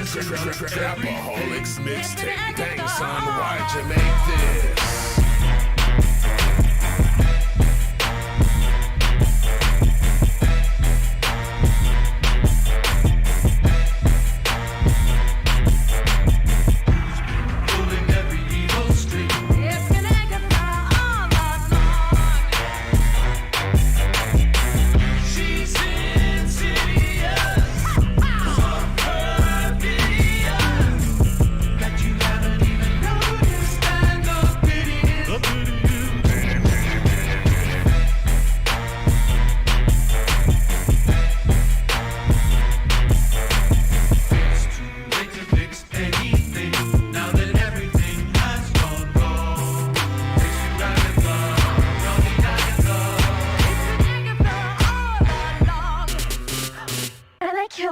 Trapaholics mixtape. Dang son, why'd you make this?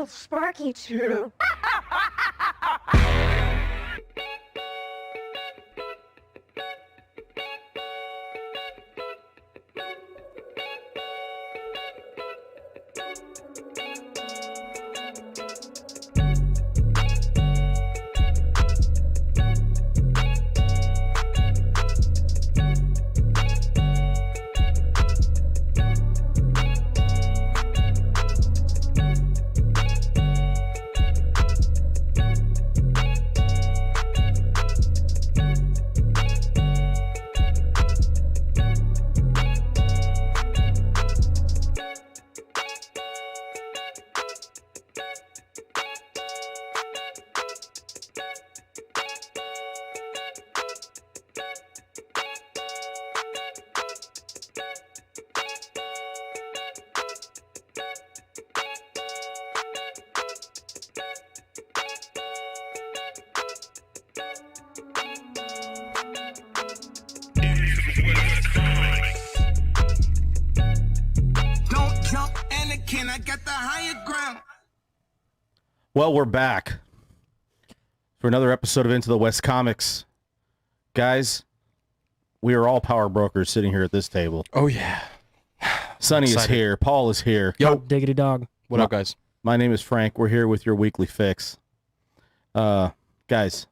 Sparky too. I got the higher ground. Well, we're back for another episode of Into the West Comics. Guys, we are all power brokers sitting here at this table. Oh, yeah. Sonny is here. Paul is here. Yo, diggity dog. What up, guys? My name is Frank. We're here with your weekly fix. Guys,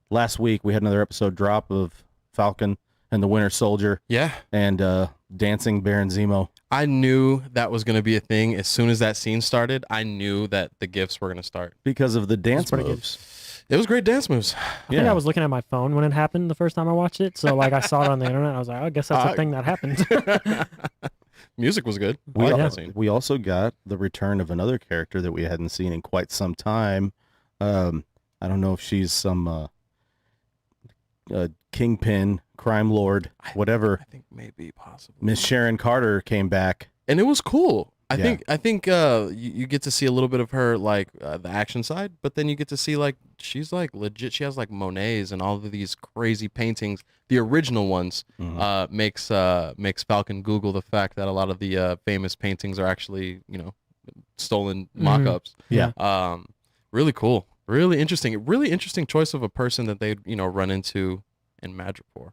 last week we had another episode drop of Falcon and the Winter Soldier. Yeah. And Dancing Baron Zemo. I knew that was going to be a thing. As soon as that scene started, I knew that the gifts were going to start. Because of the dance moves. It was great dance moves. I think I was looking at my phone when it happened the first time I watched it. So, like, I saw it on the internet. I was like, I guess that's a thing that happened. Music was good. We also got the return of another character that we hadn't seen in quite some time. I don't know if she's some kingpin, crime lord, whatever. I think maybe possibly. Miss Sharon Carter came back, and it was cool. I think you get to see a little bit of her, like the action side, but then you get to see like she's like legit. She has like Monets and all of these crazy paintings. The original ones makes Falcon Google the fact that a lot of the famous paintings are actually stolen mock-ups. Yeah. Really cool. Really interesting choice of a person that they'd run into in Madripoor.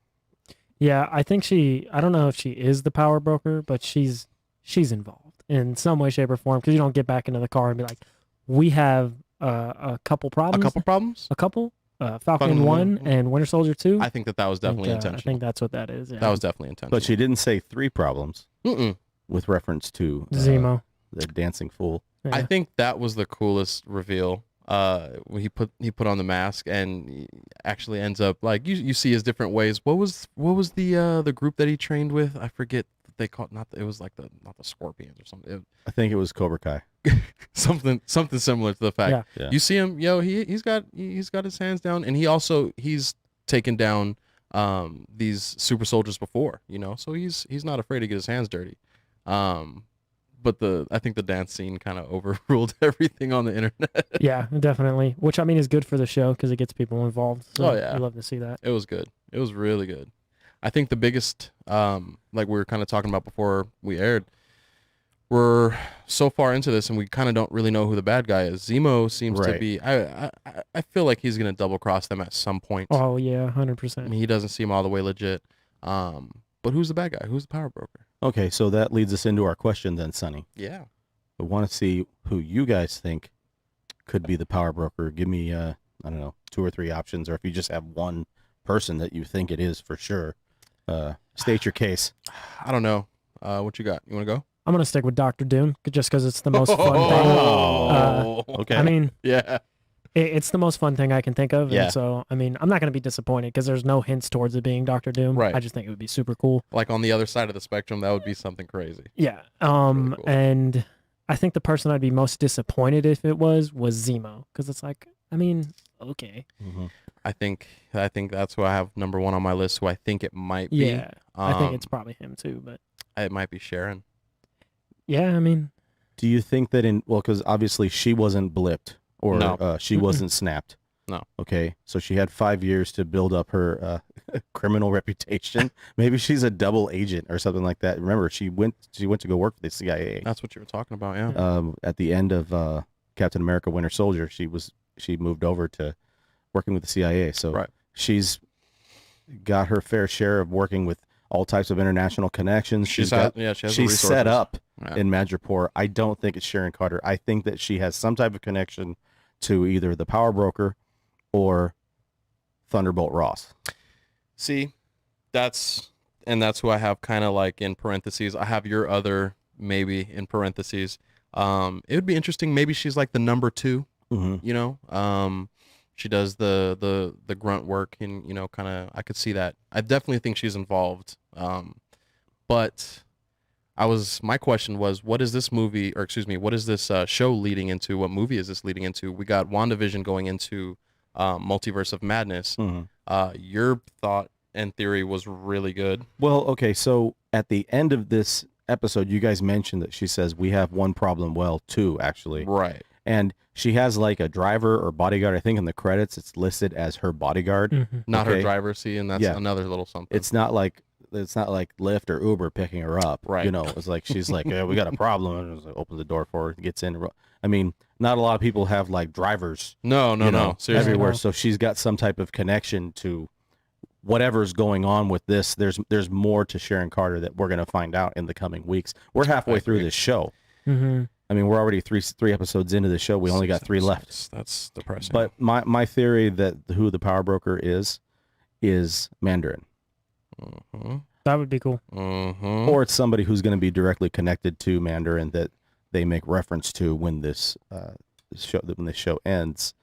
Yeah, I think I don't know if she is the power broker, but she's involved in some way, shape, or form, because you don't get back into the car and be like, we have a couple problems. A couple? Falcon 1 and Winter Soldier 2. I think that was definitely intentional. I think that's what that is. Yeah. That was definitely intentional. But she didn't say 3 problems with reference to Zemo, the dancing fool. Yeah. I think that was the coolest reveal. When he put on the mask and he actually ends up like you see his different ways. What was the group that he trained with? I forget what they called. It was like not the Scorpions or something. I think it was Cobra Kai. something similar to the fact. Yeah. You see him, he's got his hands down, and he's taken down these super soldiers before, so he's not afraid to get his hands dirty. But I think the dance scene kind of overruled everything on the internet. Yeah, definitely. Which I mean is good for the show because it gets people involved. So I love to see that. It was good. It was really good. I think the biggest, like we were kind of talking about before we aired, we're so far into this and we kind of don't really know who the bad guy is. Zemo seems to be. I feel like he's gonna double cross them at some point. Oh yeah, 100%. I mean, he doesn't seem all the way legit. But who's the bad guy? Who's the power broker? Okay, so that leads us into our question then, Sonny. Yeah. I want to see who you guys think could be the power broker? Give me, I don't know, 2 or 3 options, or if you just have one person that you think it is for sure, state your case. I don't know. What you got? You want to go? I'm gonna stick with Doctor Doom just because it's the most fun thing. Okay. I mean, Yeah. it's the most fun thing I can think of. Yeah. And so, I mean, I'm not gonna be disappointed because there's no hints towards it being Doctor Doom. Right. I just think it would be super cool. Like on the other side of the spectrum, that would be something crazy. Yeah. Really cool. And I think the person I'd be most disappointed if it was Zemo, because it's like, I mean, okay. Mm-hmm. I think that's who I have number 1 on my list. Who I think it might be. Yeah. I think it's probably him too, but It might be Sharon. yeah, I mean, Do you think that because obviously she wasn't blipped or No. she wasn't snapped. No. Okay, so she had 5 years to build up her criminal reputation. Maybe she's a double agent or something like that. Remember, she went to go work for the CIA. That's what you were talking about, yeah. At the end of Captain America: Winter Soldier, she moved over to working with the CIA. So Right. she's got her fair share of working with all types of international connections. she has the she's set resources. up Yeah. in Madripoor. I don't think it's Sharon Carter. I think that she has some type of connection to either the power broker or Thunderbolt Ross. See, that's who I have kind of like in parentheses. I have your other maybe in parentheses. It would be interesting. Maybe she's like the number 2. Mm-hmm. You know, she does the grunt work, and you know, kind of I could see that. I definitely think she's involved. But my question was, what is this movie, or excuse me, what is this show leading into? What movie is this leading into? We got WandaVision going into Multiverse of Madness. Mm-hmm. Your thought and theory was really good. Well, okay, so at the end of this episode, you guys mentioned that she says we have one problem, well, 2 actually. Right. And she has like a driver or bodyguard. I think in the credits it's listed as her bodyguard. mhm. Not her Okay. driver, see, and that's Yeah. another little something. It's not like Lyft or Uber picking her up. Right. You know, it's like she's like, yeah, we got a problem. And it's like, opens the door for her, gets in. I mean, not a lot of people have like drivers no, you know, seriously. everywhere. No. So she's got some type of connection to whatever's going on with this. There's more to Sharon Carter that we're gonna find out in the coming weeks. We're halfway through this show. Mhm. I mean, we're already three episodes into the show. We only got 3 left. That's depressing. But my theory that who the power broker is Mandarin, Mm-hmm. That would be cool. Mm-hmm. or it's somebody who's going to be directly connected to Mandarin that they make reference to when this show ends.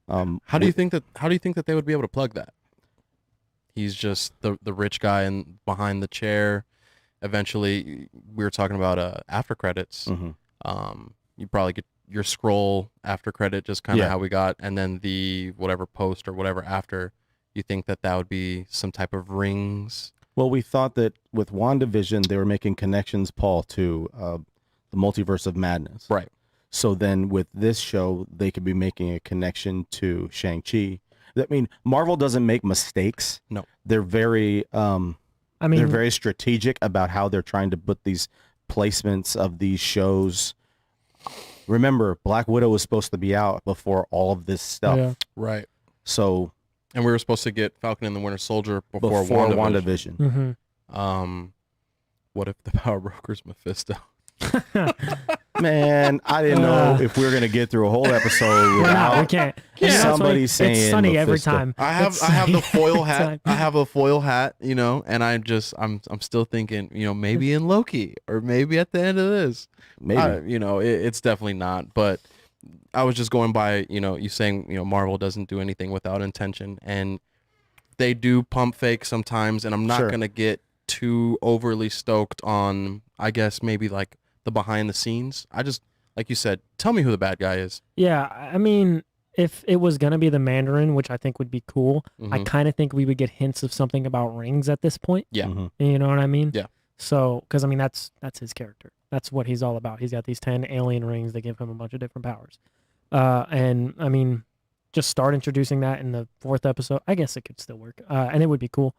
How do you think that they would be able to plug that? He's just the rich guy behind the chair. Eventually, we were talking about after credits. Mhm. You probably get your scroll after credit, just kind of Yeah. how we got, and then the whatever post or whatever after. You think that would be some type of rings? Well, we thought that with WandaVision, they were making connections, Paul, to the Multiverse of Madness. Right. So then with this show, they could be making a connection to Shang-Chi. I mean, Marvel doesn't make mistakes. No. They're very I they're mean, very strategic about how they're trying to put these placements of these shows. Remember, Black Widow was supposed to be out before all of this stuff. yeah. Right. So And we were supposed to get Falcon and the Winter Soldier before before WandaVision. WandaVision. hmm What if the power broker's Mephisto? Man, I didn't know if we were gonna get through a whole episode we without can't. somebody It's saying sunny every Mephisto. time. I have It's I have the sunny foil every hat. time. I have a foil hat, you know, and I'm still thinking, you know, maybe in Loki or maybe at the end of this. Maybe. You know, it's definitely not. But I was just going by, you know, you saying, you know, Marvel doesn't do anything without intention, and they do pump fake sometimes, and I'm not Sure. gonna get too overly stoked on, I guess maybe like the behind the scenes. I just, like you said, tell me who the bad guy is. Yeah, I mean, if it was gonna be the Mandarin, which I think would be cool, I Mhm. kind of think we would get hints of something about rings at this point. Yeah. Mhm. You know what I mean? Yeah. So, because I mean, that's his character. That's what he's all about. He's got these 10 alien rings that give him a bunch of different powers. And I mean, just start introducing that in the 4th episode. I guess it could still work. And it would be cool.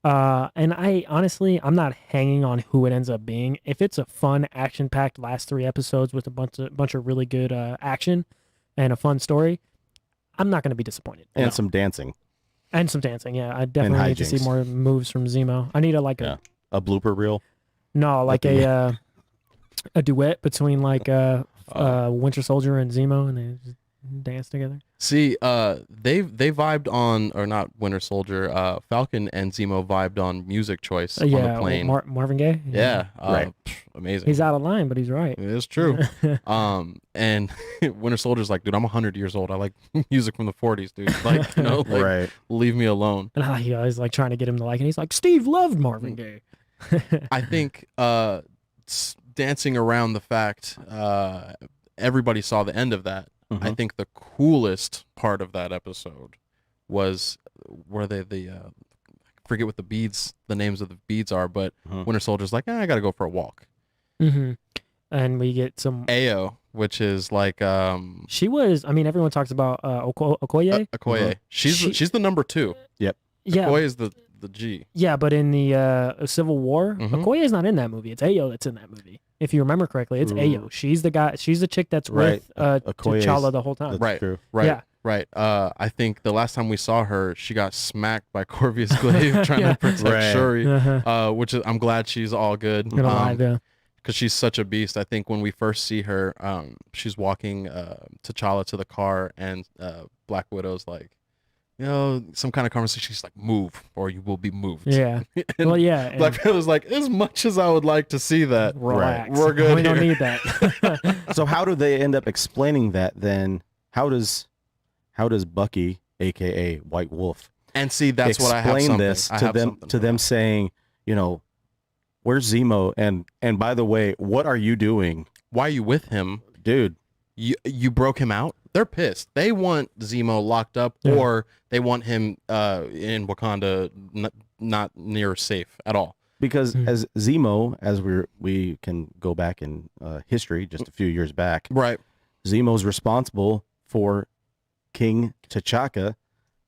And I'm not hanging on who it ends up being. If it's a fun, action-packed last 3 episodes with a bunch of really good action and a fun story, I'm not going to be disappointed. And No. some dancing. And some dancing. Yeah, I definitely need to see hijinks. more moves from Zemo. I need Yeah. A blooper reel. a duet between Winter Soldier and Zemo, and they just dance together. See, they vibed on, or not Winter Soldier, Falcon and Zemo vibed on music choice on the plane. Marvin Gaye. Yeah, Right. Amazing. He's out of line, but he's right. It is true. And Winter Soldier's like, dude, I'm 100 years old. I like music from the 40s, dude. Like, like, Right. leave me alone. And I was like trying to get him to like, and he's like, Steve loved Marvin Gaye. I think dancing around the fact everybody saw the end of that. Mm-hmm. I think the coolest part of that episode was where they I forget what the names of the beads are, but Winter Soldier's like, I gotta go for a walk. Mm-hmm. And we get some Ayo, which is like she was. I mean, everyone talks about Okoye. Okoye. She's the number 2. Yep. Yeah. Okoye is the G. Yeah, but in the Civil War, Okoye is not in that movie. It's Ayo that's in that movie. If you remember correctly, it's Ayo. She's the guy. She's the chick that's with T'Challa the whole time. Right. True. Right. Yeah. Right. I think the last time we saw her, she got smacked by Corvus Glaive trying to protect Shuri, which is, I'm glad she's all good. Because she's such a beast. I think when we first see her, she's walking T'Challa to the car, and Black Widow's like, some kind of conversation. She's like, move or you will be moved. Yeah. Well, yeah. Black Widow's like, as much as I would like to see that, relax. We're good. We don't need that. So how do they end up explaining that then? How does Bucky, aka White Wolf, and see that's what I have explain something. this I to have them something to them saying, where's Zemo, and by the way, what are you doing? Why are you with him, dude? You broke him out. They're pissed. They want Zemo locked up, or they want him in Wakanda, not near safe at all. Because as Zemo, as we can go back in history, just a few years back, right? Zemo's responsible for King T'Chaka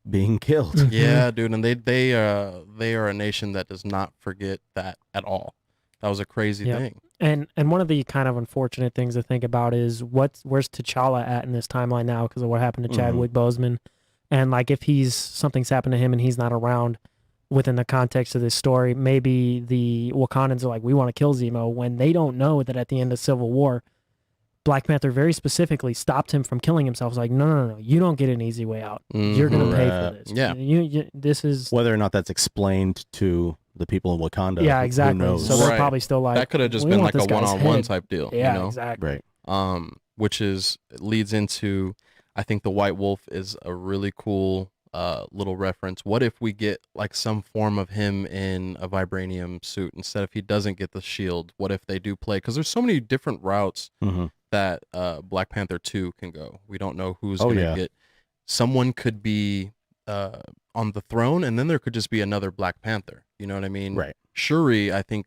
being killed. Yeah, dude, and they are a nation that does not forget that at all. That was a crazy thing. And one of the kind of unfortunate things to think about is where's T'Challa at in this timeline now because of what happened to Chadwick Boseman, and like if something's happened to him and he's not around within the context of this story, maybe the Wakandans are like, we want to kill Zemo, when they don't know that at the end of Civil War, Black Panther very specifically stopped him from killing himself. It's like, no, you don't get an easy way out. You're gonna pay for this. Yeah, this is whether or not that's explained to the people in Wakanda. Yeah, exactly. Who knows? So they're probably still like, that could have just been like a one-on-one type deal. Yeah, exactly. Right. Which leads into, I think the White Wolf is a really cool little reference. What if we get like some form of him in a vibranium suit instead if he doesn't get the shield? What if they do play? Because there's so many different routes that Black Panther 2 can go. We don't know who's going to get. Someone could be on the throne, and then there could just be another Black Panther. You know what I mean? Right. Shuri, I think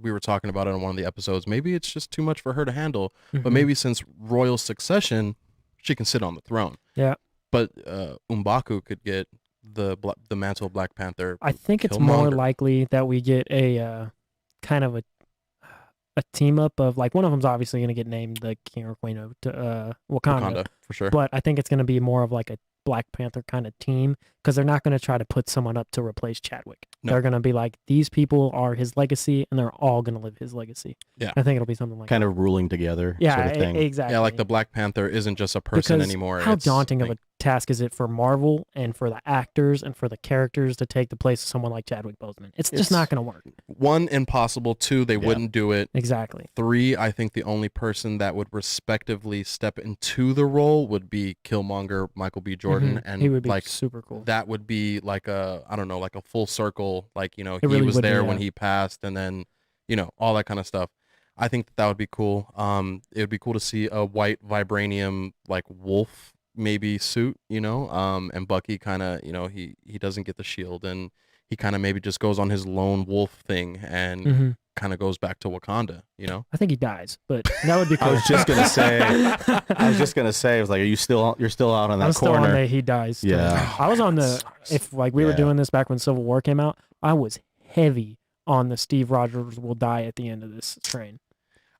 we were talking about it on one of the episodes. Maybe it's just too much for her to handle, but maybe since royal succession, she can sit on the throne. Yeah. But M'Baku could get the mantle of Black Panther. I think it's more likely that we get a kind of a team up of like, one of them's obviously going to get named the king or queen of Wakanda for sure. But I think it's going to be more of like a Black Panther kind of team, because they're not going to try to put someone up to replace Chadwick. No. They're going to be like, these people are his legacy, and they're all going to live his legacy. Yeah, I think it'll be something like kind of ruling together. Yeah, sort of thing. Exactly. Yeah, like the Black Panther isn't just a person anymore. How daunting of a task is it for Marvel and for the actors and for the characters to take the place of someone like Chadwick Boseman? It's just not going to work. 1, impossible. 2, they wouldn't do it. Exactly. 3, I think the only person that would respectively step into the role would be Killmonger, Michael B. Jordan, and he would be like super cool. That would be like a, I don't know, like a full circle. Like, he really was there when he passed, and then all that kind of stuff. I think that would be cool. It would be cool to see a white vibranium like wolf maybe suit, and Bucky kind of, he doesn't get the shield, and he kind of maybe just goes on his lone wolf thing and kind of goes back to Wakanda, I think he dies, but that would be cool. I was just gonna say, I was like, you're still out on that corner. Still on the he dies. Yeah. I was on the, if like we were doing this back when Civil War came out, I was heavy on the Steve Rogers will die at the end of this train.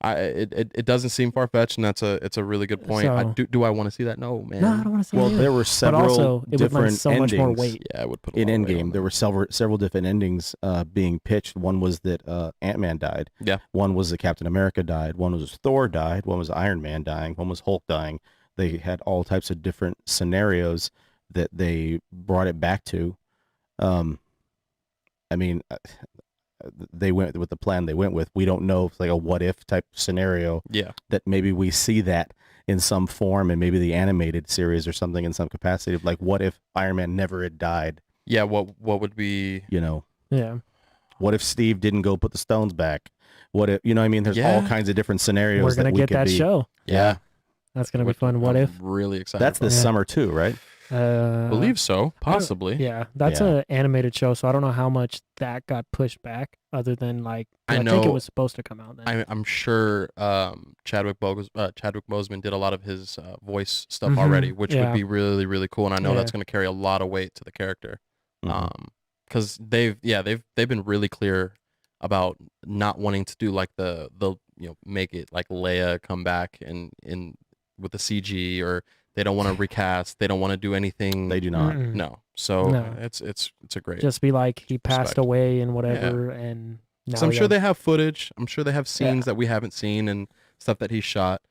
It doesn't seem far-fetched, and it's a really good point. So, do I want to see that? No, man. No, I don't want to see Well, that. there were several but also, it different would lend so endings. much more weight. Yeah, I would put in Endgame. There were several different endings being pitched. One was that Ant-Man died. Yeah. One was that Captain America died. One was Thor died. One was Iron Man dying. One was Hulk dying. They had all types of different scenarios that they brought it back to. I mean, they went with the plan they went with. We don't know if it's like a what if type scenario. Yeah. That maybe we see that in some form, and maybe the animated series or something in some capacity of like, what if Iron Man never had died? Yeah. What would be? You know. Yeah. What if Steve didn't go put the stones back? What if, you know what I mean? There's all kinds of different scenarios. We're gonna get that show. Yeah. That's gonna be fun. What if? Really excited. That's this summer too, right? Believe so, possibly. Yeah, that's an animated show, so I don't know how much that got pushed back. Other than like, I think it was supposed to come out then. I'm sure Chadwick Boseman did a lot of his voice stuff already, which would be really, really cool. And I know that's going to carry a lot of weight to the character, because they've been really clear about not wanting to do like the make it like Leia come back and in with the CG, or they don't want to recast. They don't want to do anything. They do not. No. So it's a great. Just be like he passed away and whatever, and now so I'm sure they have footage. I'm sure they have scenes that we haven't seen and stuff that he shot.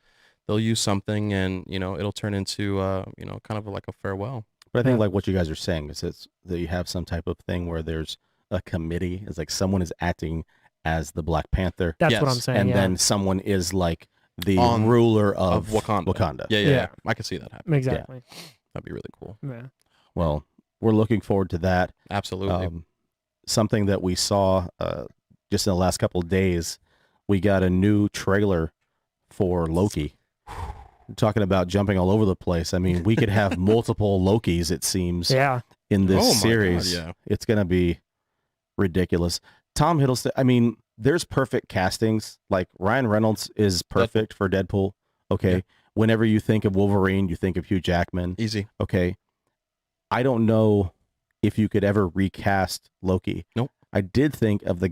They'll use something, and it'll turn into kind of like a farewell. But I think like what you guys are saying is that you have some type of thing where there's a committee. It's like someone is acting as the Black Panther. That's what I'm saying. And then someone is like the ruler of Wakanda. Yeah. I can see that happen. Exactly. Yeah. That'd be really cool. Yeah. Well, we're looking forward to that. Absolutely. Something that we saw just in the last couple of days, we got a new trailer for Loki. Talking about jumping all over the place. I mean, we could have multiple Lokis, it seems, in this series. God, yeah. It's going to be ridiculous. Tom Hiddleston, I mean, there's perfect castings. Like Ryan Reynolds is perfect for Deadpool. Okay. Yeah. Whenever you think of Wolverine, you think of Hugh Jackman. Easy. Okay. I don't know if you could ever recast Loki. Nope. I did think of the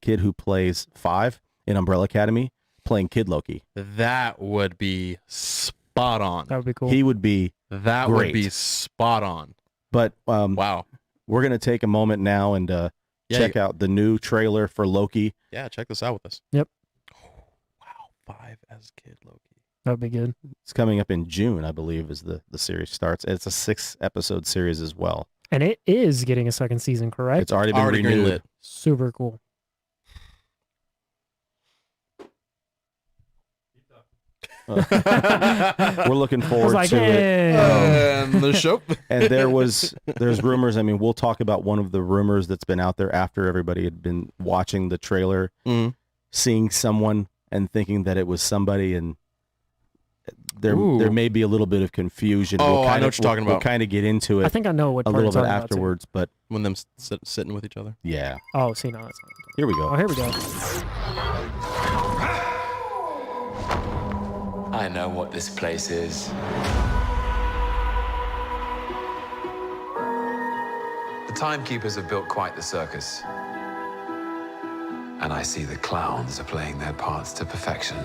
kid who plays Five in Umbrella Academy playing Kid Loki. That would be spot on. That would be cool. He would be That great. would be spot on. But wow. We're going to take a moment now and check out the new trailer for Loki. Yeah, check this out with us. Yep. Oh, wow, Five as Kid Loki. That would be good. It's coming up in June, I believe, as the series starts. It's a 6-episode series as well. And it is getting a second season, correct? It's already been renewed. Super cool. We're looking forward to it. And the show. And there's rumors. I mean, we'll talk about one of the rumors that's been out there after everybody had been watching the trailer, seeing someone and thinking that it was somebody, and there may be a little bit of confusion. Oh, I know what you're talking about. We'll kind of get into it. I think I know what a part little bit you're talking about, afterwards, but when them sitting with each other. Yeah. Oh, see, no, that's not. Here we go. Oh, here we go. I know what this place is. The timekeepers have built quite the circus. And I see the clowns are playing their parts to perfection.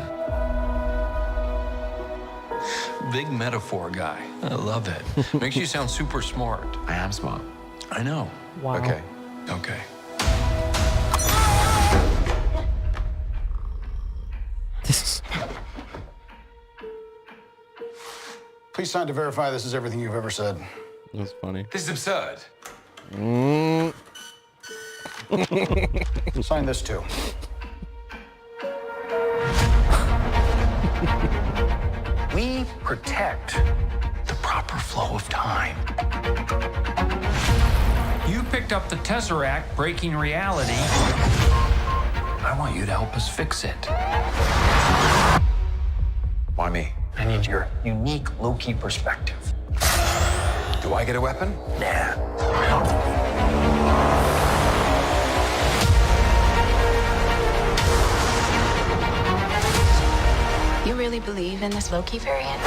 Big metaphor guy. I love it. Makes you sound super smart. I am smart. I know. Wow. Okay. Okay. This is... Please sign to verify this is everything you've ever said. That's funny. This is absurd. Sign this too. We protect the proper flow of time. You picked up the Tesseract, breaking reality. I want you to help us fix it. Why me? I need your unique Loki perspective. Do I get a weapon? Nah. You really believe in this Loki variant?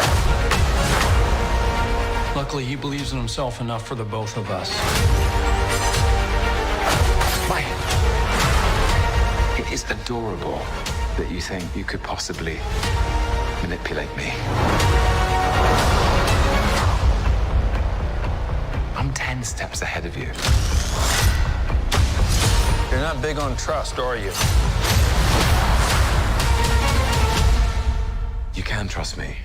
Luckily, he believes in himself enough for the both of us. Why? It is adorable that you think you could possibly manipulate me. I'm 10 steps ahead of you. You're not big on trust, are you? You can trust me.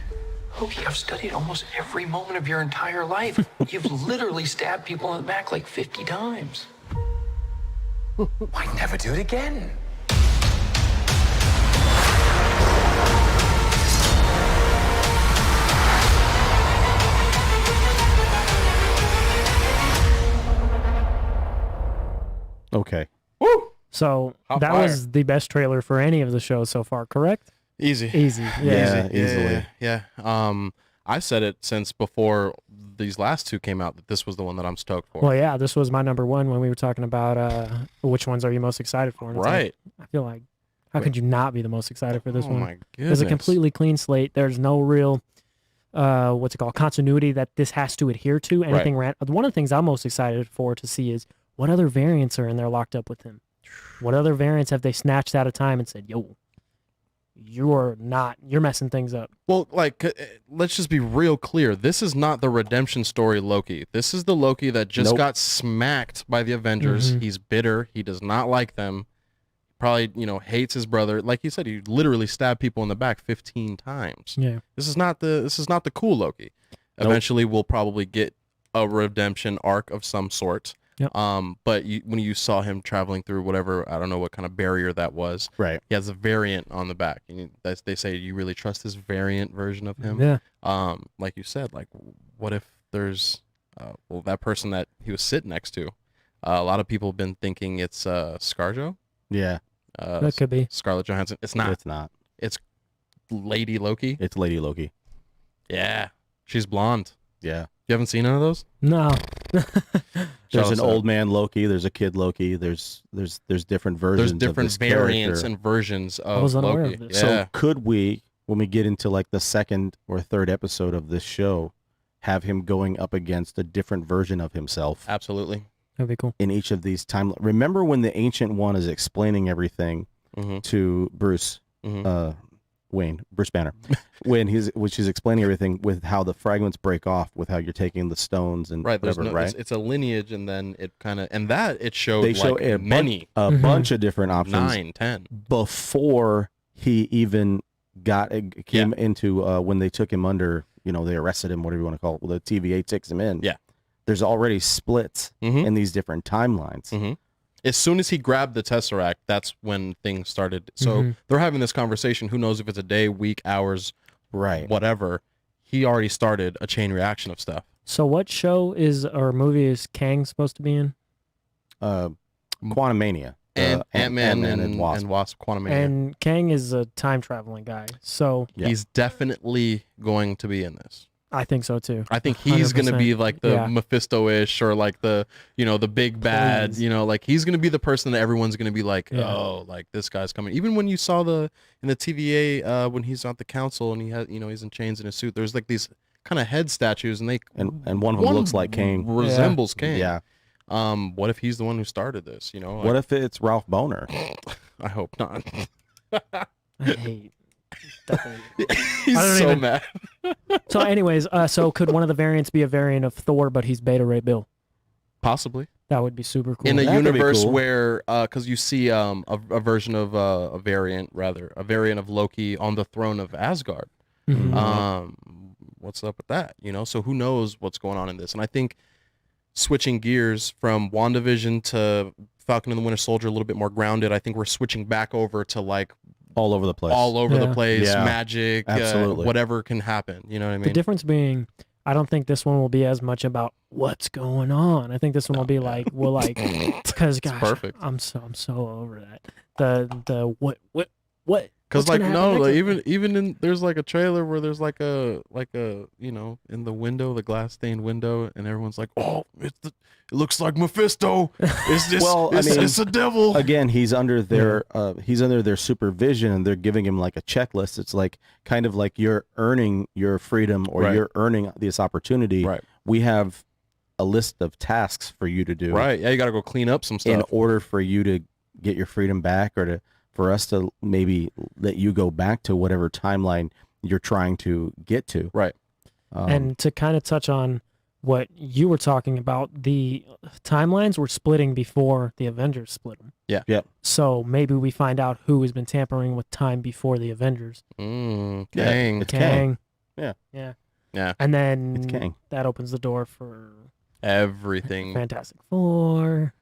Loki, I've studied almost every moment of your entire life. You've literally stabbed people in the back like 50 times. Why never do it again? Okay. Woo! So Hot that fire. was the best trailer for any of the shows so far, correct? Easy. Easy. Yeah. Easily. Yeah. I've said it since before these last two came out that this was the one that I'm stoked for. Well, yeah, this was my number one when we were talking about which ones are you most excited for. And it's Right. like, I feel like, how could you not be the most excited for this Oh one? my There's a goodness. completely clean slate. There's no real, what's it called, continuity that this has to adhere to. Anything one of the things I'm most excited for to see is what other variants are in there locked up with him. What other variants have they snatched out of time and said, yo, you're messing things up. Well, like, let's just be real clear. This is not the redemption story Loki. This is the Loki that just got smacked by the Avengers. He's bitter. He does not like them. Probably, hates his brother. Like you said, he literally stabbed people in the back 15 times. Yeah. This is not the cool Loki. Nope. Eventually, we'll probably get a redemption arc of some sort. Yep. But when you saw him traveling through whatever, I don't know what kind of barrier that was. Right. He has a variant on the back. And they say, you really trust this variant version of him? Yeah. Like you said, like, what if there's, that person that he was sitting next to? A lot of people have been thinking it's ScarJo. Yeah. That could be. Scarlett Johansson. It's not. It's not. It's Lady Loki. It's Lady Loki. Yeah. She's blonde. Yeah. You haven't seen none of those? No. There's an old man Loki. There's a kid Loki. There's different versions. There's different of this variants character. and versions of was unaware Loki. of this. Yeah. So could we, when we get into like the second or third episode of this show, have him going up against a different version of himself Absolutely. That'd be cool. in each of these time? Remember when the Ancient One is explaining everything to Bruce, Bruce Banner, when she's explaining everything with how the fragments break off, with how you're taking the stones and Right. whatever, right? It's a lineage, and then it kind of, and that it showed They show like many, a bunch of different options 9, 10. before he even came into when they took him under, they arrested him, whatever you want to call it. Well, the TVA takes him in. Yeah. There's already splits in these different timelines. As soon as he grabbed the Tesseract, that's when things started. So they're having this conversation. Who knows if it's a day, week, hours, Right. whatever. He already started a chain reaction of stuff. So what show or movie is Kang supposed to be in? Quantumania. And Ant-Man and Wasp. Wasp, Quantumania. And Kang is a time traveling guy. So Yeah. He's definitely going to be in this. I think so too. I think he's going to be like the Yeah. Mephisto-ish, or like the, the big bad, Please. like he's going to be the person that everyone's going to be like, Yeah. oh, like this guy's coming. Even when you saw in the TVA, when he's at the council and he has, he's in chains in a suit, there's like these kind of head statues, and And one of them looks like Kang. resembles Kang. Yeah. What if he's the one who started this, What if it's Ralph Boner? I hope not. I hate. Definitely. He's I don't so even- mad. So, anyways, so could one of the variants be a variant of Thor, but he's Beta Ray Bill? Possibly. That would be super cool. In a That could be universe cool. where, because you see a version of a variant of Loki on the throne of Asgard. Mhm. What's up with that? So who knows what's going on in this? And I think switching gears from WandaVision to Falcon and the Winter Soldier, a little bit more grounded. I think we're switching back over to like All over the place. all over the Yeah. place, Yeah. magic, Absolutely. whatever can happen. You know what I The mean? difference being, I don't think this one will be as much about what's going on. I think this one will be like, because gosh, perfect. I'm so over that. The what. Because what's like gonna no, happen like, next? even in there's like a trailer where there's like a in the window, the glass stained window, and everyone's like, oh, it looks like Mephisto. It's this. Well, I mean, it's a devil. Again, he's under their supervision, and they're giving him like a checklist. It's like kind of like you're earning your freedom, or Right. you're earning this opportunity. Right. We have a list of tasks for you to do. Right. Yeah, you got to go clean up some In stuff. order for you to get your freedom back, or for us to maybe let you go back to whatever timeline you're trying to get to. Right. And to kind of touch on what you were talking about, the timelines were splitting before the Avengers split them. Yeah. Yep. So maybe we find out who has been tampering with time before the Avengers. Dang. It's Kang. Yeah. Yeah. Yeah. And It's then Kang. that opens the door for Everything. Fantastic Four.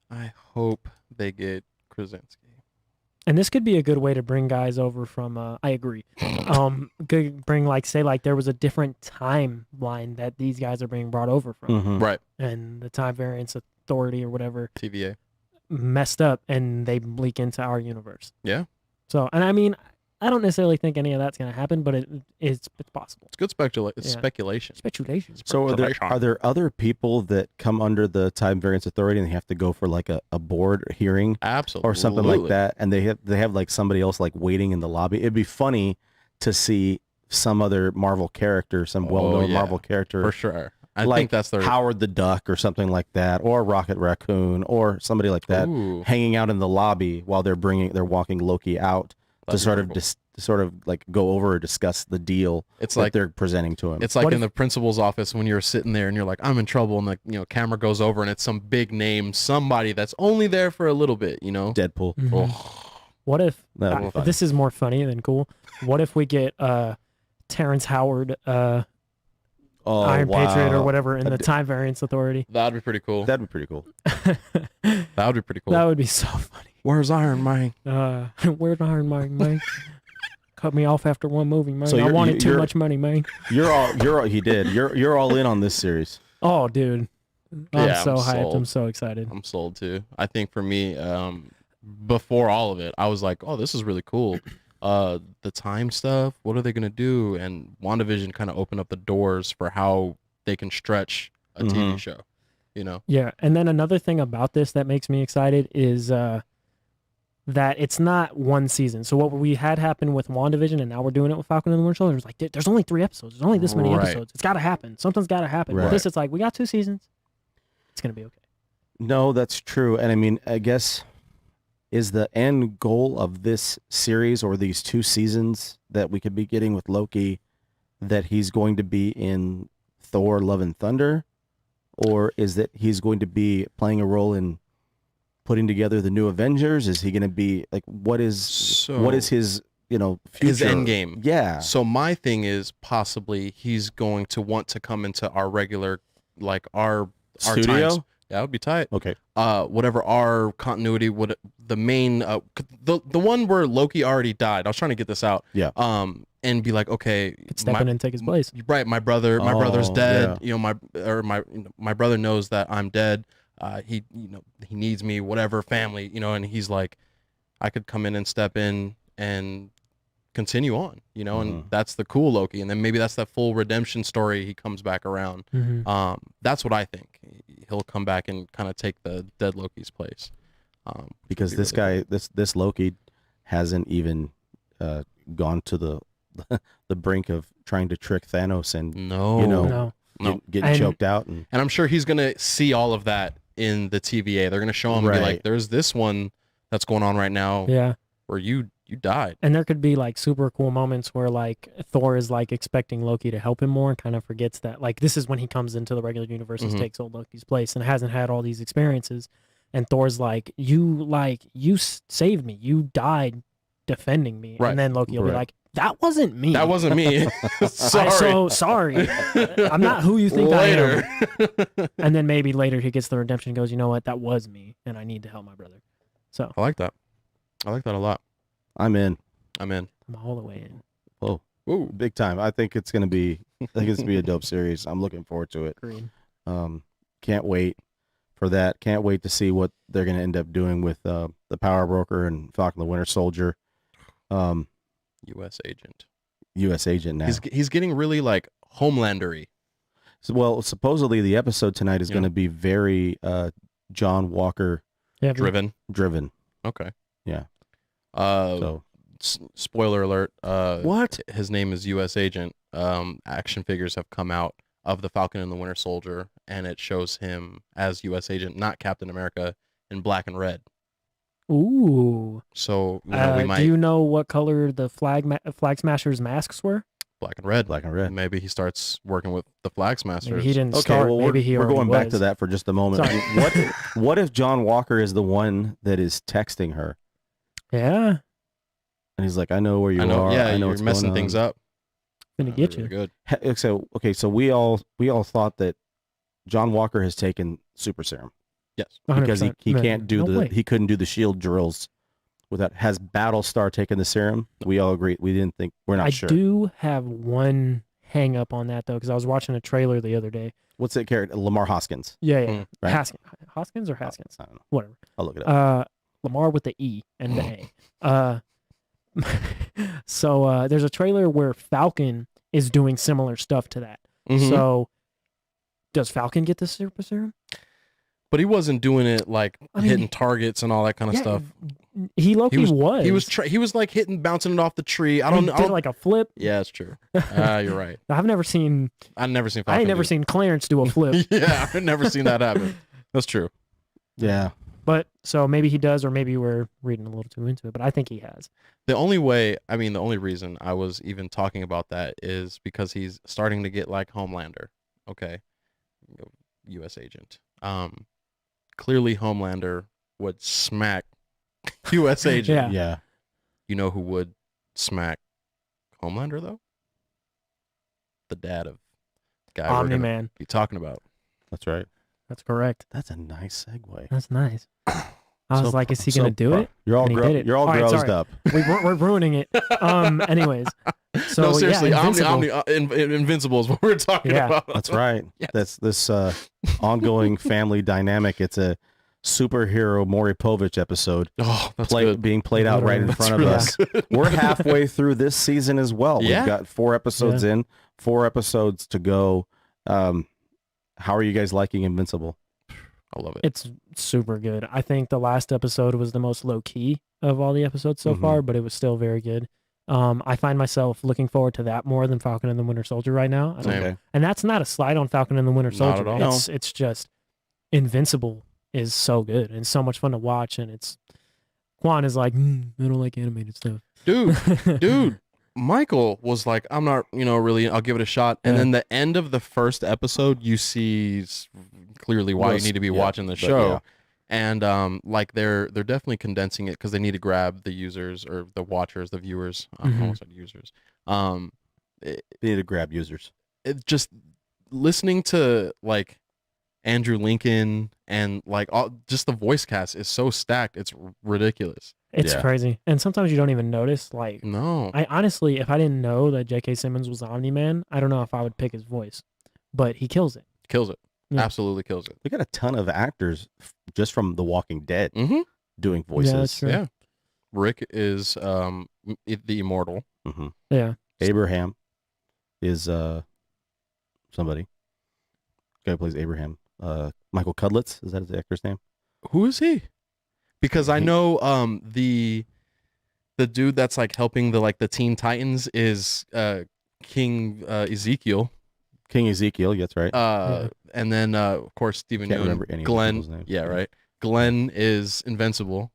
I hope they get Krasinski. And this could be a good way to bring guys over from. I agree. Could bring say there was a different timeline that these guys are being brought over from, Mhm. Right. and the Time Variance Authority or whatever TVA. messed up, and they leak into our universe. Yeah. So, and I mean, I don't necessarily think any of that's going to happen, but it's possible. It's good speculation. Speculation. So are there other people that come under the Time Variance Authority and they have to go for like a board hearing Absolutely. or something like that, and they have like somebody else like waiting in the lobby? It'd be funny to see some other Marvel character, some well-known Marvel character, For sure. I like think that's their Howard the Duck or something like that, or Rocket Raccoon or somebody like that, Ooh. hanging out in the lobby while they're walking Loki out. That'd be To sort of like go over or discuss the deal It's that like they're presenting to him. It's like in the principal's office when you're sitting there and you're like, I'm in trouble, and the camera goes over and it's some big name, somebody that's only there for a little bit, Deadpool. Mhm. Oh, What if That'd be funny. this is more funny than cool? What if we get Terrence Howard, Iron Patriot or whatever in the Time Variance Authority? that'd be pretty cool. That'd be pretty cool. That would be pretty cool. That would be so funny. Where's Iron Man? Where's Iron Man? Cut me off after one movie, man. So I you're- wanted too you're- much money, man. You're all in on this series. Oh, dude. I'm Yeah, so I'm hyped. sold. I'm so excited. I'm sold too. I think for me, before all of it, I was like, oh, this is really cool. The time stuff, what are they going to do? And WandaVision kind of opened up the doors for how they can stretch a TV show, Yeah. And then another thing about this that makes me excited is that it's not one season. So what we had happen with WandaVision, and now we're doing it with Falcon and the Winter Soldier, it's like, there's only 3 episodes. There's only this many Right. episodes. It's got to happen. Something's got to happen. Well, Right. this, it's like, we got 2 seasons. It's going to be okay. No, that's true. And I mean, I guess, is the end goal of this series or these 2 seasons that we could be getting with Loki that he's going to be in Thor Love and Thunder? Or is that he's going to be playing a role in putting together the new Avengers? Is he going to be like, what is his, future? His end game? Yeah. So my thing is possibly he's going to want to come into our regular, like our Studio? times. Yeah, that would be tight. Okay. Whatever our continuity would, the main, the one where Loki already died. I was trying to get this out. Yeah. And be like, okay, Step in and take his place. right? My brother's dead. yeah. My brother knows that I'm dead. He needs me, whatever, family, and he's like, I could come in and step in and continue on, and that's the cool Loki. And then maybe that's that full redemption story. He comes back around. That's what I think. He'll come back and kind of take the dead Loki's place. Because this really guy, this Loki hasn't even gone to the brink of trying to trick Thanos and No. getting choked out. And I'm sure he's gonna see all of that in the TVA. They're gonna show him and be like, "There's this one that's going on right now, Yeah. where you died." And there could be like super cool moments where like Thor is like expecting Loki to help him more and kind of forgets that like this is when he comes into the regular universe and takes old Loki's place and hasn't had all these experiences. And Thor's like, you saved me. You died defending me. Right. And then Loki will be Right. like, that wasn't me. That wasn't me. Sorry. So sorry. I'm not who you think I am. And then maybe later he gets the redemption and goes, you know what? That was me. And I need to help my brother. So I like that. I like that a lot. I'm in. I'm in. I'm all the way in. Whoa. Ooh. Big time. I think it's gonna be a dope series. I'm looking forward to it. Agreed. Can't wait for that. Can't wait to see what they're gonna end up doing with the Power Broker and Falcon the Winter Soldier. U.S. agent. U.S. agent now. He's getting really like Homelandery. So, well, supposedly the episode tonight is going to be very John Walker Driven. Okay. Yeah. So spoiler alert. What? His name is U.S. Agent. Action figures have come out of the Falcon and the Winter Soldier, and it shows him as U.S. Agent, not Captain America, in black and red. Ooh. So we might. Do you know what color the Flag Smashers masks were? Black and red. Black and red. Maybe he starts working with the Flag Smashers. Maybe he didn't Okay, start. well, Maybe we're he going back to was. that for just a moment. Sorry. What if John Walker is the one that is texting her, Yeah. and he's like, "I know where you I know. are. Yeah, I know you're what's messing going things on." up. Gonna get you. Good. So we all thought that John Walker has taken super serum. Yes, because he 100%. can't do he couldn't do the shield drills without. Has Battlestar taken the serum? We all agree. We didn't think. We're not sure. I do have one hang up on that though, because I was watching a trailer the other day. What's that character? Lamar Hoskins. Yeah. Right? Hoskins or Haskins? I don't know. Whatever. I'll look it up. Lamar with the E and the A. So there's a trailer where Falcon is doing similar stuff to that. Mhm. So does Falcon get the super serum? But he wasn't doing it like hitting targets and all that kind of stuff. He was. He was like bouncing it off the tree. I don't know. Like a flip. Yeah, it's true. You're right. I've never seen. I've never seen. I ain't never seen Clarence do a flip. Yeah, I've never seen that happen. That's true. Yeah. But so maybe he does, or maybe we're reading a little too into it. But I think he has. The only reason I was even talking about that is because he's starting to get like Homelander. Okay, U.S. agent. Clearly Homelander would smack U.S. agent. Yeah. You know who would smack Homelander though? The dad of the guy we're gonna be talking about. That's right. That's correct. That's a nice segue. That's nice. I was like, is he gonna do it? You're all And he did it. you're all right, grossed sorry. up. We're ruining it. Anyways. So no, seriously, yeah, Invincible. Invincible is what we're talking about. That's right. Yes. That's this ongoing family dynamic. It's a superhero Maury Povich episode. Oh, that's good. Being played out right in front of us. We're halfway through this season as well. Yeah. We've got 4 episodes in, 4 episodes to go. How are you guys liking Invincible? I love it. It's super good. I think the last episode was the most low key of all the episodes so far, but it was still very good. I find myself looking forward to that more than Falcon and the Winter Soldier right now. Same. And that's not a slide on Falcon and the Winter Soldier. Not at all. It's just Invincible is so good and so much fun to watch. And it's Quan is like, I don't like animated stuff. Dude, Michael was like, I'm not, really, I'll give it a shot. And then the end of the first episode, you see clearly why you need to be watching the show. Yeah. And like they're definitely condensing it because they need to grab the users or the watchers, the viewers. I almost said users. They need to grab users. It just listening to like Andrew Lincoln and like just the voice cast is so stacked. It's ridiculous. It's crazy. And sometimes you don't even notice. Like, no, I honestly, if I didn't know that J.K. Simmons was Omni-Man, I don't know if I would pick his voice, but he kills it. Kills it. Yeah. Absolutely kills it. We got a ton of actors just from The Walking Dead doing voices. Yeah, that's true. Yeah. Rick is the immortal. Yeah. Abraham is somebody. Guy who plays Abraham. Michael Cudlitz, is that the actor's name? Who is he? Because I know the dude that's like helping the Teen Titans is King Ezekiel. King Ezekiel, that's right. And then of course Stephen Can't Yeun, remember any of Glenn. people's names. Yeah, right. Glenn is Invincible.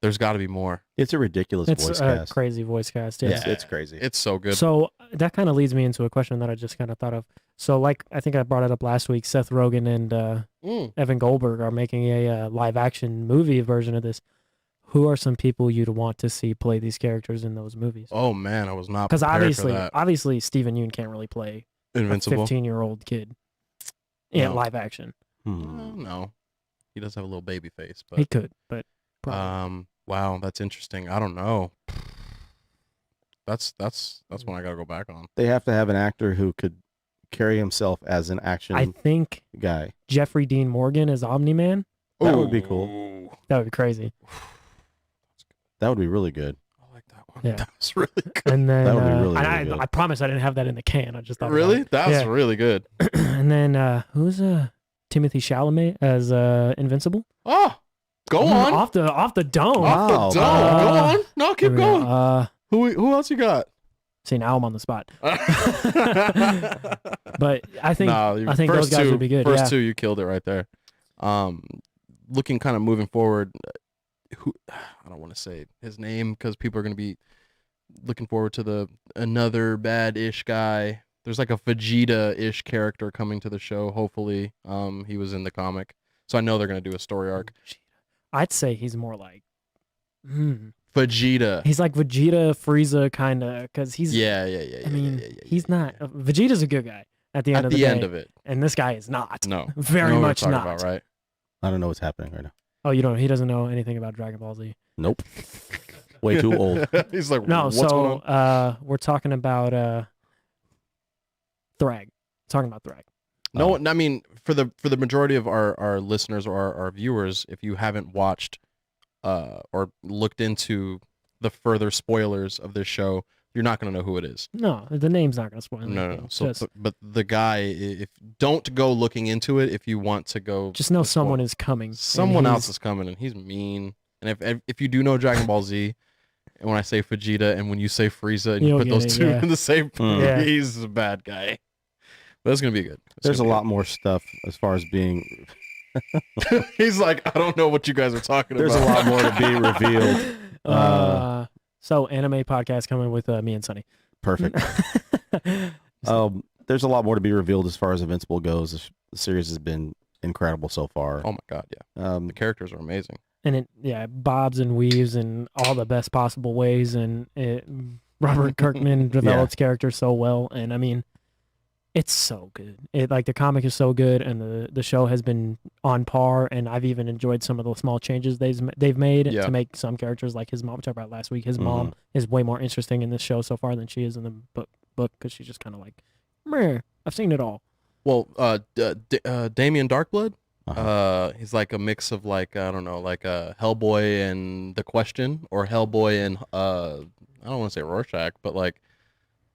There's got to be more. It's a ridiculous It's voice a cast. crazy voice cast. Yeah. It's crazy. It's so good. So that kind of leads me into a question that I just kind of thought of. So like, I think I brought it up last week, Seth Rogen and Evan Goldberg are making a live action movie version of this. Who are some people you'd want to see play these characters in those movies? Oh man, I was not because prepared for that. obviously Stephen Yeun can't really play Invincible a 15-year-old kid in live action. No, he does have a little baby face, but he could. But probably. Wow, that's interesting. I don't know. That's one I gotta go back on. They have to have an actor who could carry himself as an action I think guy. Jeffrey Dean Morgan as Omni-Man. That would be cool. That would be crazy. That would be really good. I like that one. Yeah. That was really good. And then That would be really, and really good. I promise I didn't have that in the can. I just thought Really? about it. That was really good. And then who's Timothy Chalamet as Invincible? Oh, go on. Off the dome. Off the dome. Go on. No, keep going. Who else you got? See, now I'm on the spot. But I think those guys would be good. First two, you killed it right there. Looking kind of moving forward, I don't want to say his name because people are going to be looking forward to another bad-ish guy. There's like a Vegeta-ish character coming to the show. Hopefully, he was in the comic, so I know they're going to do a story arc. I'd say he's more like Vegeta. He's like Vegeta, Frieza, kind of, because he's. Yeah. I mean, he's not. Vegeta's a good guy at the end of the day. At the end of it. And this guy is not. No. Very You know what much we're not. talking about, right? I don't know what's happening right now. Oh, you don't. He doesn't know anything about Dragon Ball Z. Nope. Way too old. He's like, No, what's going on? we're talking about Thrag. Talking about Thrag. No, I mean, for the majority of our listeners or our viewers, if you haven't watched or looked into the further spoilers of this show, you're not going to know who it is. No, the name's not going to spoil anything. No. So, but the guy, if don't go looking into it if you want to go. Just know someone is coming. Someone else is coming, and he's mean. And if you do know Dragon Ball Z, and when I say Vegeta and when you say Frieza, and you put those two in the same, he's a bad guy. But it's gonna be good. There's a lot more stuff as far as being. He's like, I don't know what you guys are talking There's about. a lot more to be revealed. So anime podcast coming with me and Sunny. Perfect. There's a lot more to be revealed as far as Invincible goes. The series has been incredible so far. Oh my god, yeah. The characters are amazing. And it bobs and weaves in all the best possible ways, and Robert Kirkman develops characters so well, and I mean, it's so good. The comic is so good, and the show has been on par, and I've even enjoyed some of the small changes they've made to make some characters like his mom. We talked about last week. His mom is way more interesting in this show so far than she is in the book because she's just kind of like, meh, I've seen it all. Well, Damien Darkblood. He's like a mix of like, I don't know, like Hellboy and The Question, or Hellboy and I don't want to say Rorschach, but like.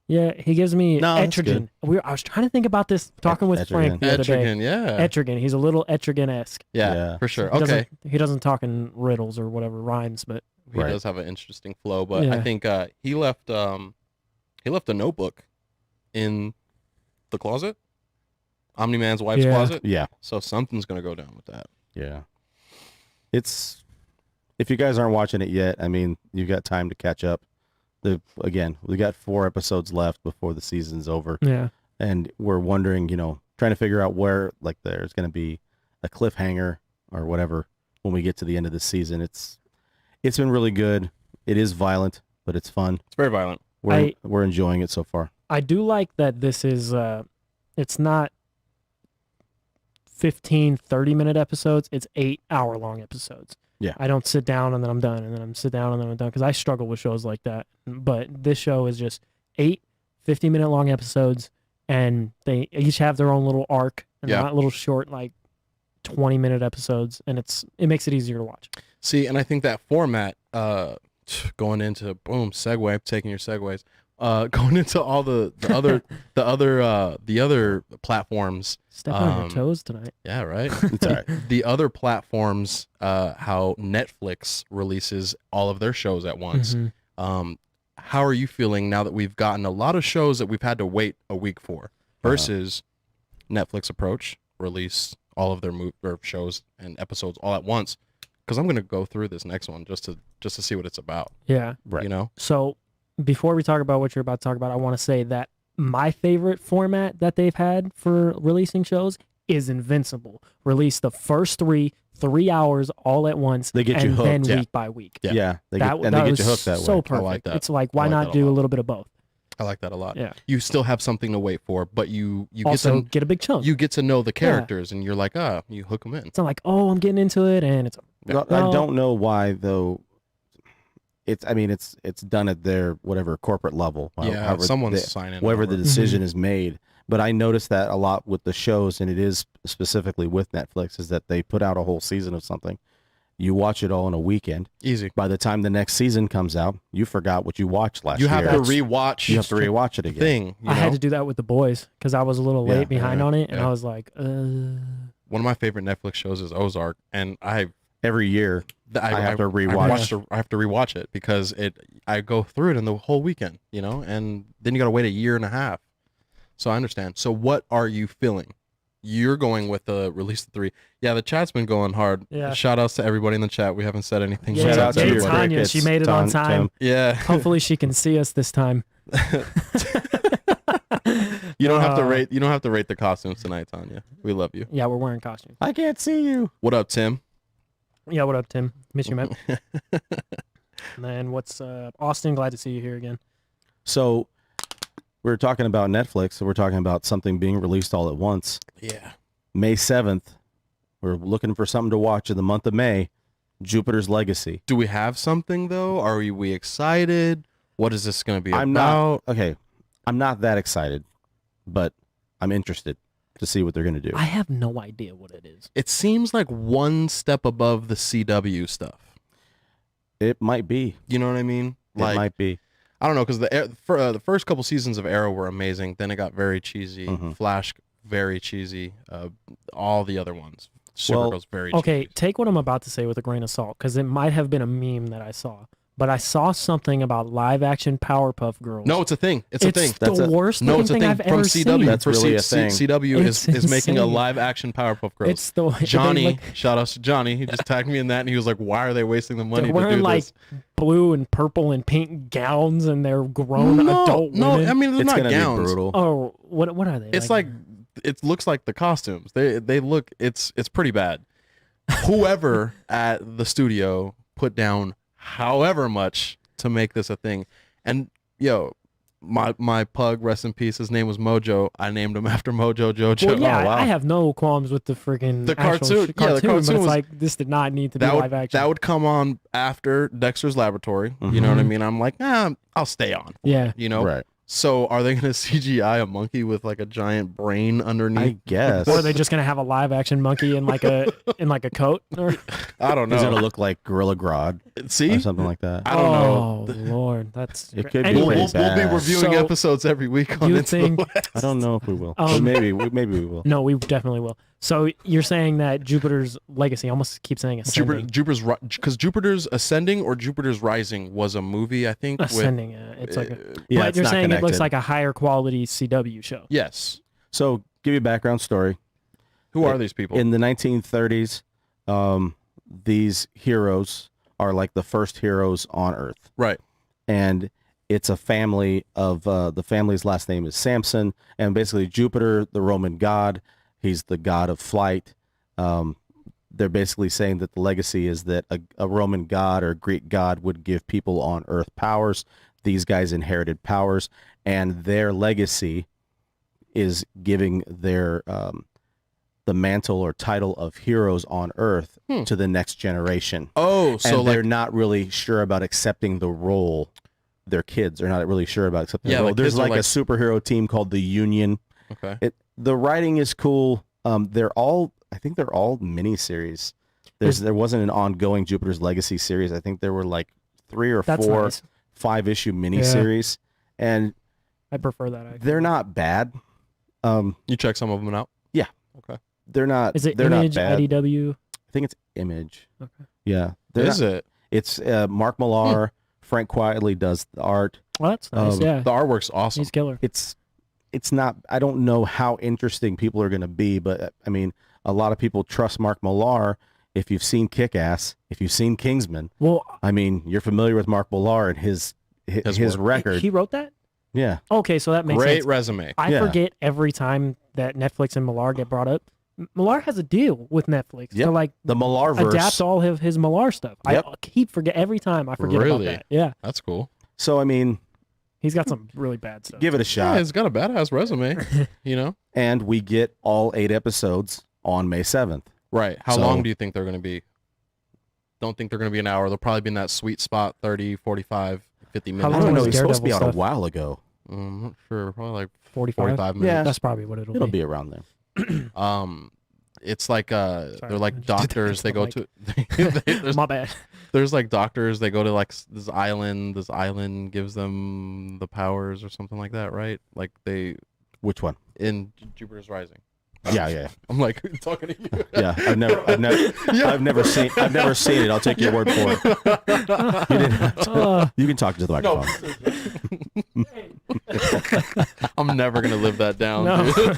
Yeah, he gives me Etrigan. good. I was trying to think about this talking with Frank the other day. Etrigan, he's a little Etrigan-esque. Yeah, for sure. He doesn't talk in riddles or whatever rhymes, but he does have an interesting flow. But I think he left a notebook in the closet. Omni-Man's wife's closet. Yeah. So something's gonna go down with that. Yeah. It's, if you guys aren't watching it yet, I mean, you've got time to catch up. We got 4 episodes left before the season's over. Yeah. And we're wondering, trying to figure out where like there's going to be a cliffhanger or whatever when we get to the end of the season. It's been really good. It is violent, but it's fun. It's very violent. We're enjoying it so far. I do like that this is it's not 15, 30-minute episodes. It's 8-hour-long episodes. Yeah. I don't sit down and then I'm done, and then I'm sit down and then I'm done, because I struggle with shows like that. But this show is just 8 50-minute long episodes, and they each have their own little arc, and they're not little short, like 20-minute episodes, and it makes it easier to watch. See, and I think that format, going into taking your segues, going into all the other platforms. Step on your toes tonight. Yeah, right. It's all right. The other platforms, how Netflix releases all of their shows at once. How are you feeling now that we've gotten a lot of shows that we've had to wait a week for, versus Netflix approach, release all of their shows and episodes all at once? Because I'm going to go through this next one just to see what it's about. Yeah. Right. So before we talk about what you're about to talk about, I want to say that my favorite format that they've had for releasing shows is Invincible. Release the first 3 hours all at once. They get you hooked. And then week by week. Yeah. They get you hooked that way. So perfect. I like that. It's like, why not do a little bit of both? I like that a lot. Yeah. You still have something to wait for, but you also get a big chunk. You get to know the characters, and you're like, you hook them in. It's not like, I'm getting into it, and it's. I don't know why though. It's done at their whatever corporate level. Someone's signing whatever over. the decision is made. But I noticed that a lot with the shows, and it is specifically with Netflix, is that they put out a whole season of something. You watch it all in a weekend. Easy. By the time the next season comes out, you forgot what you watched last year. You have to rewatch. You have to rewatch it again. I had to do that with The Boys because I was a little late behind on it, and I was like, One of my favorite Netflix shows is Ozark, and every year I have to rewatch. I have to rewatch it because I go through it in the whole weekend, and then you got to wait a year and a half. So I understand. So what are you feeling? You're going with the release of 3. Yeah, the chat's been going hard. Yeah. Shout outs to everybody in the chat. We haven't said anything. Yeah, Shout out to your Tanya. crickets, She made it on time. Tim. Yeah. Hopefully she can see us this time. You don't have to rate. You don't have to rate the costumes tonight, Tanya. We love you. Yeah, we're wearing costumes. I can't see you. What up, Tim? Yeah, what up, Tim? Miss you, man. And then what's Austin? Glad to see you here again. So we're talking about Netflix, so we're talking about something being released all at once. Yeah. May 7th, we're looking for something to watch in the month of May, Jupiter's Legacy. Do we have something, though? Are we excited? What is this going to be I'm about? I'm not that excited, but I'm interested to see what they're going to do. I have no idea what it is. It seems like one step above the CW stuff. It might be. You know what I mean? Like, It might be. I don't know, because the first couple seasons of Arrow were amazing. Then it got very cheesy. Flash, very cheesy. All the other ones. Supergirl's very cheesy. Okay, take what I'm about to say with a grain of salt, because it might have been a meme that I saw. But I saw something about live-action Powerpuff Girls. No, it's a thing. It's a thing. It's the worst thing I've from ever CW. seen. That's really a thing. CW is making a live-action Powerpuff Girls. It's the Johnny, shout out to Johnny. He just tagged me in that, and he was like, "Why are they wasting the money they're to wearing do like this?" blue and purple and pink gowns, and they're grown adult women. No, I mean they're It's not going to be gowns. brutal. Oh, what are they? It's like it looks like the costumes. They look. It's pretty bad. Whoever at the studio put down however much to make this a thing, and my pug, rest in peace, his name was Mojo. I named him after Mojo Jojo. Well, yeah, Oh, wow. I have no qualms with the freaking The cartoon. actual Yeah, the cartoon but it's was- like this did not need to be that live would, action. that would come on after Dexter's Laboratory. You know what I mean? I'm like, I'll stay on. Yeah. You know? Right. So are they going to CGI a monkey with like a giant brain underneath? I guess. Or are they just gonna have a live action monkey in like a coat? Or I don't It's going to know. look like Gorilla Grodd See? or something like that. I don't know. Oh Lord, that's It could be Anyways, pretty We'll be bad. reviewing So, episodes every week on you Into the think- West. I don't know if we will. But maybe we will. No, we definitely will. So you're saying that Jupiter's Legacy, I almost keep saying ascending. Because Jupiter's Ascending or Jupiter's Rising was a movie, I think. Ascending, it's like a. Yeah, but it's you're not saying it looks connected. like a higher quality CW show. Yes. So, give you a background story. Who are these people? In the 1930s, these heroes are like the first heroes on Earth. Right. And it's a family of, the family's last name is Samson. And basically Jupiter, the Roman god, he's the god of flight. They're basically saying that the legacy is that a Roman god or Greek god would give people on Earth powers. These guys inherited powers, and their legacy is giving their the mantle or title of heroes on Earth to the next generation. Oh, so and like they're not really sure about accepting the role. Their kids are not really sure about accepting the role. like There's kids are like a like- superhero team called the Union. okay. The writing is cool. I think they're all miniseries. There wasn't an ongoing Jupiter's Legacy series. I think there were like 3 or That's 4 nice. 5-issue miniseries, and I prefer that. Actually. they're not bad. You check some of them out? Yeah. Okay. They're not. Is it they're Image, not bad. IDW? I think it's Image. Okay. Yeah. Is it? It's Mark Millar. Frank Quietly does the art. Well, that's nice. Yeah, The artwork's awesome. he's killer. It's not. I don't know how interesting people are going to be, but I mean, a lot of people trust Mark Millar. If you've seen Kick-Ass, if you've seen Kingsman, Well, I mean, you're familiar with Mark Millar and his record. he wrote that. Yeah. Okay, so that makes Great sense. resume. I Yeah. forget every time that Netflix and Millar get brought up. Millar has a deal with Netflix Yep. to like The Millarverse. adapt all of his Millar stuff. Yep. I keep forget every time I forget Really? about that. Yeah, That's cool. So I mean, he's got some really bad stuff. give it a Yeah, shot. he's got a badass resume. You know? And we get all 8 episodes on May 7th. Right. How So- long do you think they're going to be? Don't think they're going to be an hour. They'll probably be in that sweet spot, 30, 45, 50 minutes. How I long don't know. was He's supposed to be Daredevil out a stuff? while ago. I'm not sure. Probably like 45? 45 minutes. Yeah. That's probably what it'll It'll be. be around there. It's like they're I like just did that doctors. They to go the to there's, My bad. there's like doctors. They go to like this island. This island gives them the powers or something like that, right? Like they Which one? in Jupiter's Rising. Yeah. I'm like talking to you. Yeah. I've never seen it. I'll take your word for it. You didn't have to. You can talk to the microphone. I'm never gonna live that down. No. Dude.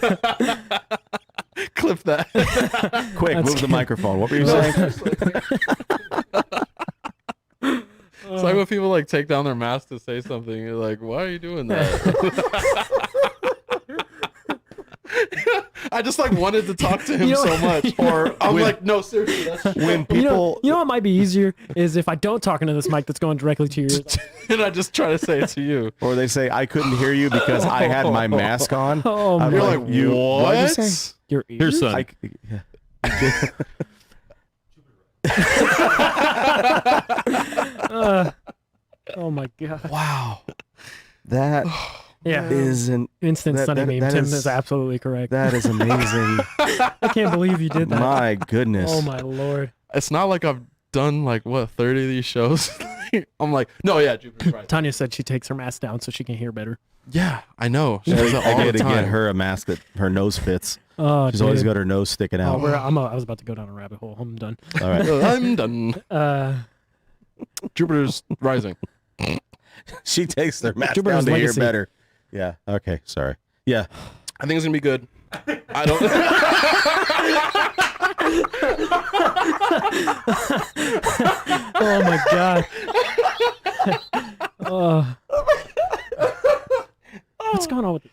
Clip that. Quick, That's move the good. microphone. What were you saying? It's like when people like take down their mask to say something. You're like, why are you doing that? I just like wanted to talk to him You know- so much. Or I'm like, no, seriously. That's When people, you know what might be easier is if I don't talk into this mic that's going directly to your ears. and I just try to say it to you. or they say I couldn't hear you because I had my mask on. Oh, I'm You're my- like, you, what? what'd you say? Your ears? Here's son. Oh my god. Wow, that Yeah. is an Instant that- Sunny that- meme. that Tim is- is absolutely correct. that is amazing. I can't believe you did that. My goodness. Oh my lord. It's not like I've done like what 30 of these shows. I'm like, no, yeah, Jupiter's right. Tanya said she takes her mask down so she can hear better. Yeah, I know. She does it all I the got to time. get her a mask that her nose fits. Oh, She's always dude. got her nose sticking Oh, out. I was about to go down a rabbit hole. I'm done. All right. I'm done. Jupiter's rising. She takes their mask Jupiter's down to legacy. hear better. Yeah. Okay. Sorry. Yeah. I think it's gonna be good. I don't. Oh my god. Oh. What's going on with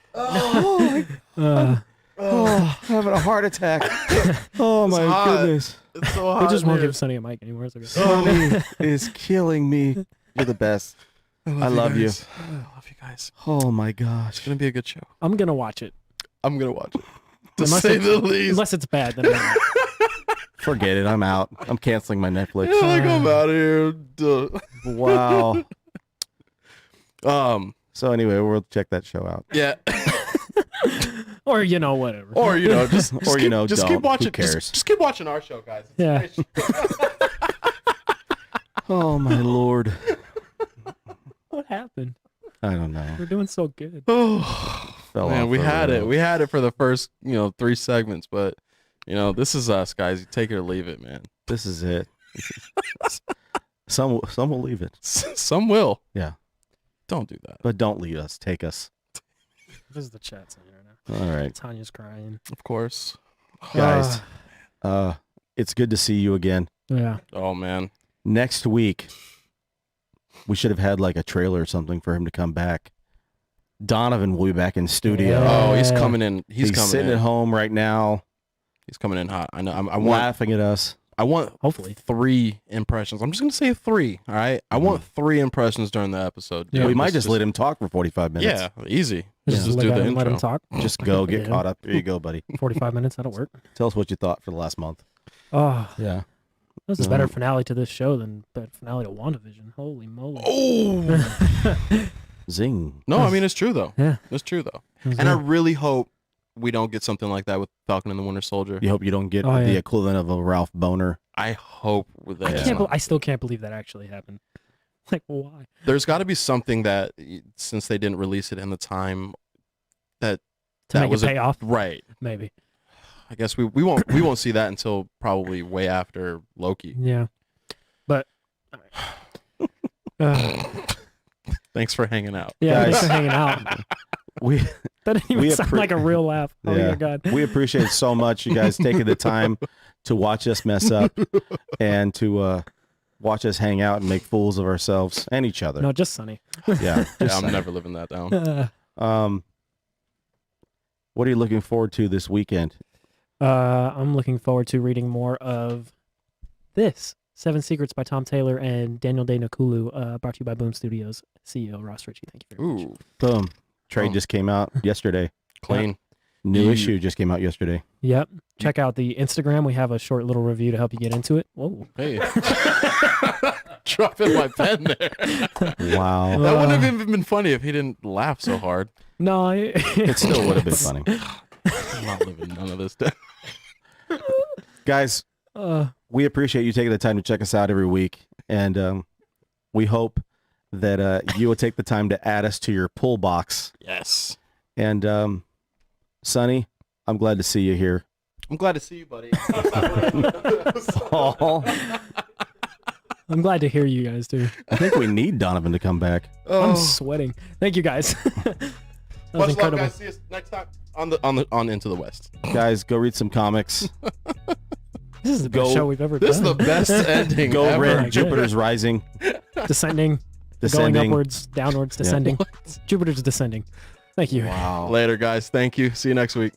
Having a heart attack. Oh my hot. goodness. It's so hot. We just won't here. give Sunny a mic anymore. It's okay. Sunny is killing me. You're the best. I love you. guys. I love you guys. Oh my It's gosh. gonna be a good show. I'm gonna watch it. I'm gonna watch it. To Unless say it's- the least. Unless it's bad, then I'm not. Forget it. I'm out. I'm canceling my Netflix. Yeah, like I'm out of here. Duh. Wow. So anyway, we'll check that show out. yeah. Or whatever. Or just Or, keep, don't. just keep Who watching. cares? Just keep watching our show, guys. It's a Yeah. great show. Oh my lord. What happened? I don't know. We're doing so good. Oh Fell man, off we the had it. rails. We had it for the first 3 segments, but this is us, guys. You take it or leave it, man. This is it. Some will leave it. Some will. Yeah. Don't do that. But don't leave us. Take us. This is the chat saying right now. All right. Tanya's crying. Of course. Guys, it's good to see you again. Yeah. Oh man. Next week, we should have had like a trailer or something for him to come back. Donovan will be back in studio. Yeah. Oh, he's coming in. He's coming sitting in. at home right now, He's coming in hot. I know. I want. laughing at us. I want Hopefully. 3 impressions. I'm just gonna say 3. All right. I want 3 impressions during the episode. Yeah, we might just let him talk for 45 minutes. Yeah, easy. Just, Just look do at the him, let him intro. talk. Just go get Yeah. caught up. Here you go, buddy. 45 minutes, that'll work. Tell us what you thought for the last month. Oh, Yeah. this is a better finale to this show than the finale to WandaVision. Holy moly. Oh. Zing. No, I mean it's true though. Yeah. It's true though. And I really hope we don't get something like that with Falcon and the Winter Soldier. You hope you don't get Oh, yeah. the equivalent of a Ralph Boner. I hope with I, that. I still can't believe that actually happened. Like, why? There's got to be something that, since they didn't release it in the time, that To make was it pay off? right. Maybe. I guess we won't see that until probably way after Loki. Yeah. But, Thanks for hanging out. yeah, Guys. thanks for hanging out. We That didn't even We sound like a real laugh. Oh, yeah. my God. We appreciate so much you guys taking the time to watch us mess up and to watch us hang out and make fools of ourselves and each other. No, just Sunny. Yeah. Yeah, I'm never living that down. What are you looking forward to this weekend? I'm looking forward to reading more of this 7 Secrets by Tom Taylor and Daniel Day Nakulu, brought to you by Boom Studios CEO Ross Ritchie. Thank you very much. Ooh, Boom. Trade just came out yesterday. clean. New You- issue just came out yesterday. Yep. Check out the Instagram. We have a short little review to help you get into it. Whoa. Hey, dropping my pen there. Wow. That wouldn't have even been funny if he didn't laugh so hard. No, It still would have been funny. I'm not living none of this down. Guys, we appreciate you taking the time to check us out every week. And we hope that you will take the time to add us to your pull box. Yes. And Sonny, I'm glad to see you here. I'm glad to see you, buddy. Oh, I'm glad to hear you guys too. I think we need Donovan to come back. I'm sweating. Thank you guys. That was Much incredible. love, guys. See us next time on Into the West. Guys, go read some comics. This is the best Go- show we've ever This is done. the best ending Go ever. read Jupiter's Rising. Descending, Descending. going upwards, downwards, descending. Jupiter's descending. Thank you. Wow. Later, guys. Thank you. See you next week.